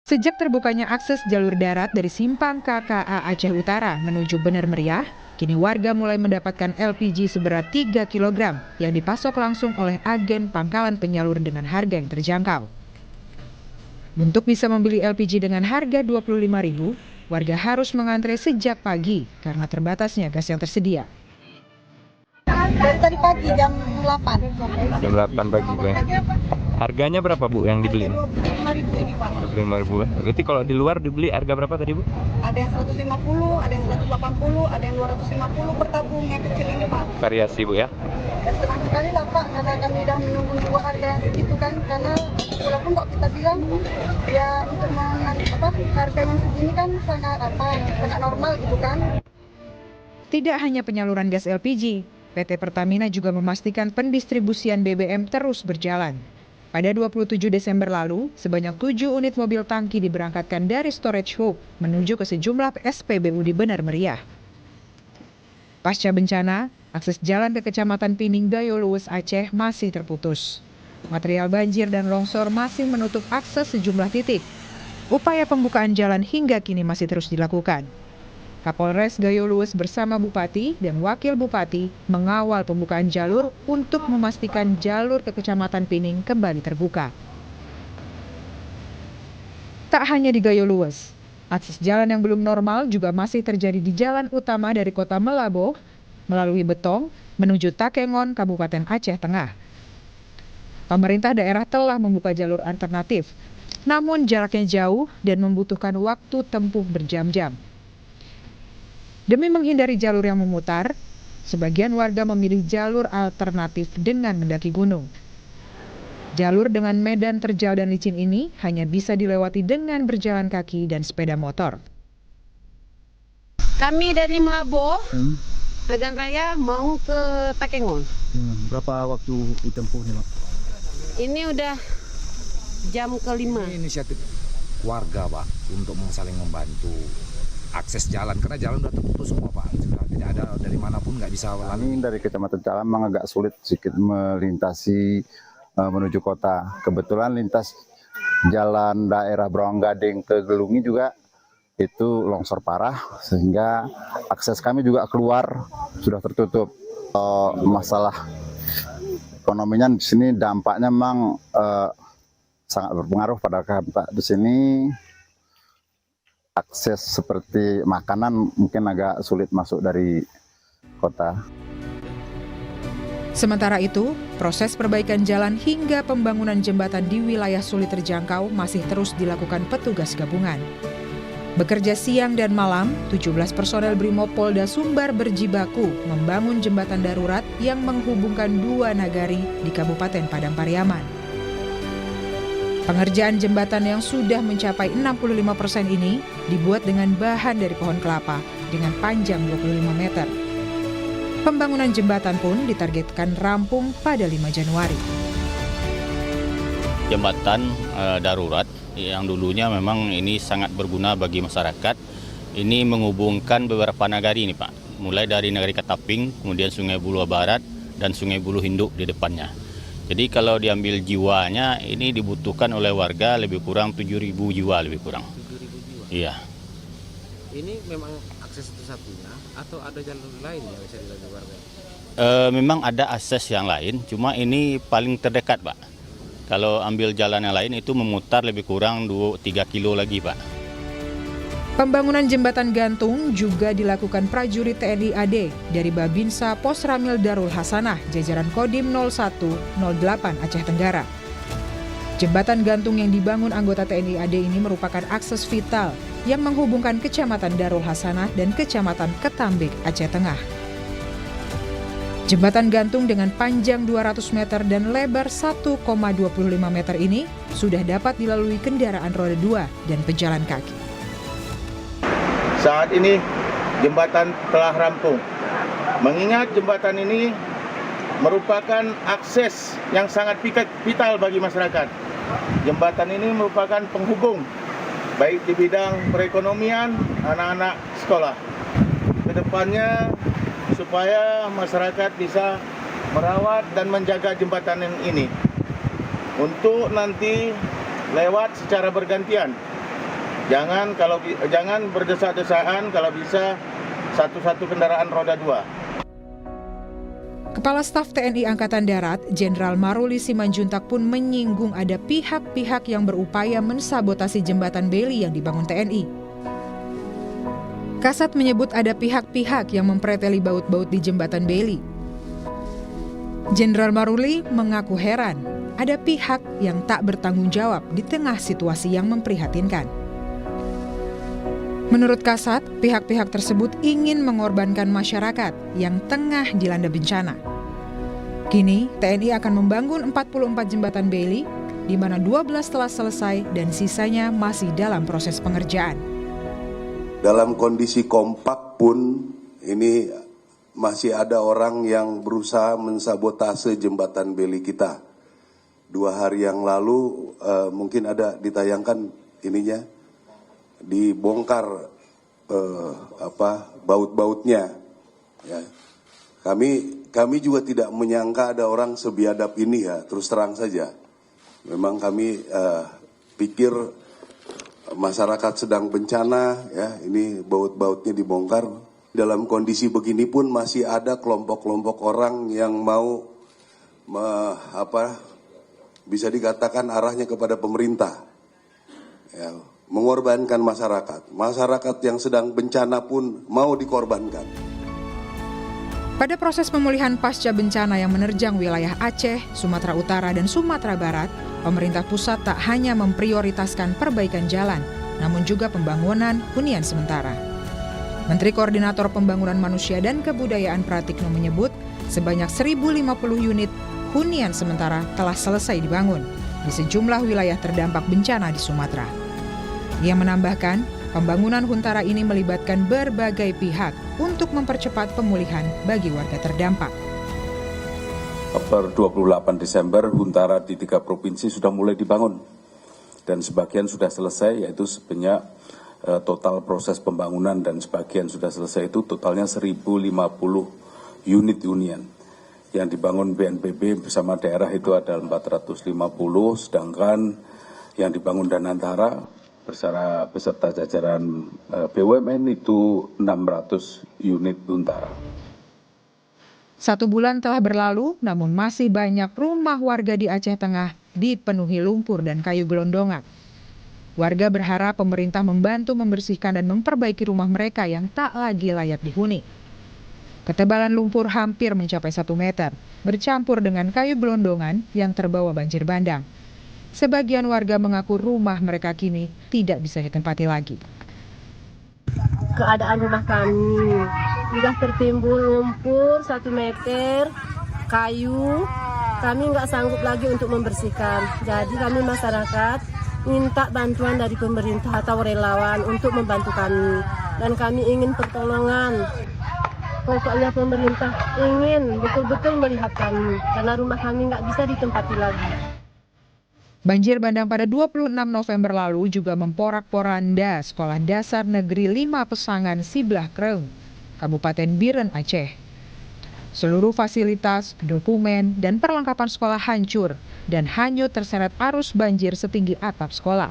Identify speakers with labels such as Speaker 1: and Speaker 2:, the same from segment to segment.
Speaker 1: Sejak terbukanya akses jalur darat dari simpang KKA Aceh Utara menuju Bener Meriah, kini warga mulai mendapatkan LPG seberat 3 kg yang dipasok langsung oleh agen pangkalan penyalur dengan harga yang terjangkau. Untuk bisa membeli LPG dengan harga Rp25.000, warga harus mengantre sejak pagi karena terbatasnya gas yang tersedia.
Speaker 2: Dari tadi pagi jam 8.
Speaker 3: Jam 8 pagi, Bu. Harganya berapa, Bu, yang dibeli?
Speaker 2: Rp25.000.
Speaker 3: Rp25.000. Berarti kalau di luar dibeli harga berapa tadi, Bu?
Speaker 2: Ada yang 150, ada yang 180, ada yang 250 per tabung yang kecil ini, Pak.
Speaker 3: Variasi, Bu, ya?
Speaker 2: Dan senang sekali lah, Pak, karena kami udah menunggu harga yang segitu kan. Karena walaupun kok kita bilang ya untuk harga yang segini kan sangat normal gitu kan.
Speaker 1: Tidak hanya penyaluran gas LPG, PT Pertamina juga memastikan pendistribusian BBM terus berjalan. Pada 27 Desember lalu, sebanyak 7 unit mobil tangki diberangkatkan dari Storage Hub menuju ke sejumlah SPBU di Bener Meriah. Pasca bencana, akses jalan ke Kecamatan Pining Gayo Luwes Aceh masih terputus. Material banjir dan longsor masih menutup akses sejumlah titik. Upaya pembukaan jalan hingga kini masih terus dilakukan. Kapolres Gayo Luwes bersama Bupati dan Wakil Bupati mengawal pembukaan jalur untuk memastikan jalur ke Kecamatan Pining kembali terbuka. Tak hanya di Gayo Luwes, akses jalan yang belum normal juga masih terjadi di jalan utama dari Kota Melaboh melalui Betong menuju Takengon, Kabupaten Aceh Tengah. Pemerintah daerah telah membuka jalur alternatif, namun jaraknya jauh dan membutuhkan waktu tempuh berjam-jam. Demi menghindari jalur yang memutar, sebagian warga memilih jalur alternatif dengan mendaki gunung. Jalur dengan medan terjal dan licin ini hanya bisa dilewati dengan berjalan kaki dan sepeda motor.
Speaker 2: Kami dari Melaboh, Medan Raya mau ke Takengon.
Speaker 4: Berapa waktu ditempuhnya, Pak?
Speaker 2: Ini udah jam ke-5.
Speaker 5: Ini inisiatif warga, Pak, untuk saling membantu akses jalan, karena jalan sudah terputus semua, Pak. Sudah tidak ada dari manapun, nggak bisa lalu.
Speaker 4: Ini dari Kecamatan Calam memang agak sulit sedikit melintasi menuju kota. Kebetulan lintas jalan daerah Brawang Gading ke Gelungi juga itu longsor parah, sehingga akses kami juga keluar sudah tertutup. Masalah ekonominya di sini dampaknya memang sangat berpengaruh pada kami di sini. Akses seperti makanan mungkin agak sulit masuk dari kota.
Speaker 1: Sementara itu, proses perbaikan jalan hingga pembangunan jembatan di wilayah sulit terjangkau masih terus dilakukan petugas gabungan. Bekerja siang dan malam, 17 personel Brimopolda Sumbar berjibaku membangun jembatan darurat yang menghubungkan dua nagari di Kabupaten Padang Pariaman. Pengerjaan jembatan yang sudah mencapai 65% ini dibuat dengan bahan dari pohon kelapa dengan panjang 25 meter. Pembangunan jembatan pun ditargetkan rampung pada 5 Januari.
Speaker 6: Jembatan darurat yang dulunya memang ini sangat berguna bagi masyarakat. Ini menghubungkan beberapa nagari ini, Pak. Mulai dari Nagari Kataping, kemudian Sungai Buloh Barat dan Sungai Buloh Induk di depannya. Jadi kalau diambil jiwanya, ini dibutuhkan oleh warga lebih kurang 7.000 jiwa lebih kurang.
Speaker 5: 7.000 jiwa.
Speaker 6: Iya.
Speaker 5: Ini memang akses satu-satunya atau ada jalur lain yang bisa dilalui warga?
Speaker 6: Memang ada akses yang lain, cuma ini paling terdekat, Pak. Kalau ambil jalan yang lain itu memutar lebih kurang 2-3 kilo lagi, Pak.
Speaker 1: Pembangunan jembatan gantung juga dilakukan prajurit TNI AD dari Babinsa Pos Ramil Darul Hasanah, jajaran Kodim 0108 Aceh Tenggara. Jembatan gantung yang dibangun anggota TNI AD ini merupakan akses vital yang menghubungkan Kecamatan Darul Hasanah dan Kecamatan Ketambik, Aceh Tengah. Jembatan gantung dengan panjang 200 meter dan lebar 1,25 meter ini sudah dapat dilalui kendaraan roda 2 dan pejalan kaki.
Speaker 7: Saat ini jembatan telah rampung. Mengingat jembatan ini merupakan akses yang sangat vital bagi masyarakat. Jembatan ini merupakan penghubung baik di bidang perekonomian anak-anak sekolah. Kedepannya supaya masyarakat bisa merawat dan menjaga jembatan ini untuk nanti lewat secara bergantian Jangan berdesak-desaan, kalau bisa satu-satu kendaraan roda 2.
Speaker 1: Kepala Staf TNI Angkatan Darat, Jenderal Maruli Simanjuntak pun menyinggung ada pihak-pihak yang berupaya mensabotasi jembatan Beli yang dibangun TNI. Kasat menyebut ada pihak-pihak yang mempreteli baut-baut di jembatan Beli. Jenderal Maruli mengaku heran, ada pihak yang tak bertanggung jawab di tengah situasi yang memprihatinkan. Menurut Kasat, pihak-pihak tersebut ingin mengorbankan masyarakat yang tengah dilanda bencana. Kini, TNI akan membangun 44 jembatan Beli, di mana 12 telah selesai dan sisanya masih dalam proses pengerjaan.
Speaker 8: Dalam kondisi kompak pun, ini masih ada orang yang berusaha mensabotase jembatan Beli kita. 2 hari yang lalu mungkin ada ditayangkan ininya, dibongkar baut-bautnya. Ya. Kami juga tidak menyangka ada orang sebiadab ini ya, terus terang saja. Memang kami pikir masyarakat sedang bencana, ya ini baut-bautnya dibongkar. Dalam kondisi begini pun masih ada kelompok-kelompok orang yang mau bisa dikatakan arahnya kepada pemerintah. Ya, mengorbankan masyarakat. Masyarakat yang sedang bencana pun mau dikorbankan.
Speaker 1: Pada proses pemulihan pasca bencana yang menerjang wilayah Aceh, Sumatera Utara, dan Sumatera Barat, pemerintah pusat tak hanya memprioritaskan perbaikan jalan, namun juga pembangunan hunian sementara. Menteri Koordinator Pembangunan Manusia dan Kebudayaan Pratikno menyebut, sebanyak 1.050 unit hunian sementara telah selesai dibangun di sejumlah wilayah terdampak bencana di Sumatera. Ia menambahkan, pembangunan huntara ini melibatkan berbagai pihak untuk mempercepat pemulihan bagi warga terdampak.
Speaker 9: Per 28 Desember, huntara di 3 provinsi sudah mulai dibangun dan sebagian sudah selesai, yaitu sebanyak total proses pembangunan dan sebagian sudah selesai itu totalnya 1.050 unit hunian. Yang dibangun BNPB bersama daerah itu ada 450, sedangkan yang dibangun Danantara beserta jajaran BUMN itu 600 unit huntara.
Speaker 1: 1 bulan telah berlalu, namun masih banyak rumah warga di Aceh Tengah dipenuhi lumpur dan kayu gelondongan. Warga berharap pemerintah membantu membersihkan dan memperbaiki rumah mereka yang tak lagi layak dihuni. Ketebalan lumpur hampir mencapai 1 meter, bercampur dengan kayu gelondongan yang terbawa banjir bandang. Sebagian warga mengaku rumah mereka kini tidak bisa ditempati lagi.
Speaker 10: Keadaan rumah kami sudah tertimbun lumpur 1 meter, kayu, kami nggak sanggup lagi untuk membersihkan. Jadi kami masyarakat minta bantuan dari pemerintah atau relawan untuk membantu kami. Dan kami ingin pertolongan. Pokoknya pemerintah ingin betul-betul melihat kami, karena rumah kami nggak bisa ditempati lagi.
Speaker 1: Banjir bandang pada 26 November lalu juga memporak-poranda Sekolah Dasar Negeri 5 Pesangan Siblah Kreung, Kabupaten Biren, Aceh. Seluruh fasilitas, dokumen, dan perlengkapan sekolah hancur dan hanyut terseret arus banjir setinggi atap sekolah.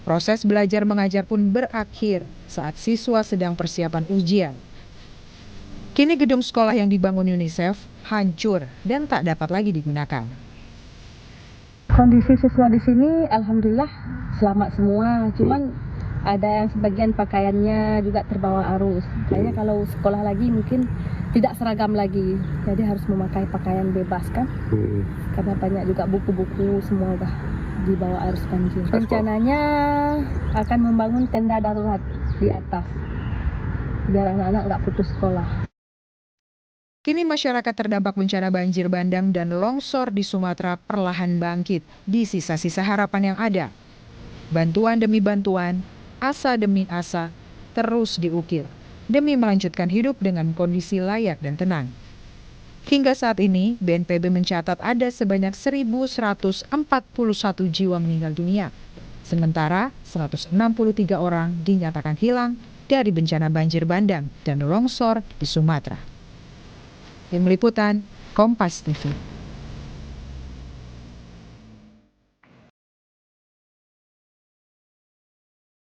Speaker 1: Proses belajar mengajar pun berakhir saat siswa sedang persiapan ujian. Kini gedung sekolah yang dibangun UNICEF hancur dan tak dapat lagi digunakan.
Speaker 10: Kondisi siswa di sini alhamdulillah selamat semua, cuman ada yang sebagian pakaiannya juga terbawa arus. Kayaknya kalau sekolah lagi mungkin tidak seragam lagi, jadi harus memakai pakaian bebas kan, karena banyak juga buku-buku semua udah dibawa arus banjir. Rencananya akan membangun tenda darurat di atas biar anak-anak nggak putus sekolah.
Speaker 1: Kini masyarakat terdampak bencana banjir bandang dan longsor di Sumatera perlahan bangkit di sisa-sisa harapan yang ada. Bantuan demi bantuan, asa demi asa, terus diukir demi melanjutkan hidup dengan kondisi layak dan tenang. Hingga saat ini, BNPB mencatat ada sebanyak 1.141 jiwa meninggal dunia. Sementara 163 orang dinyatakan hilang dari bencana banjir bandang dan longsor di Sumatera. Tim Liputan, Kompas TV.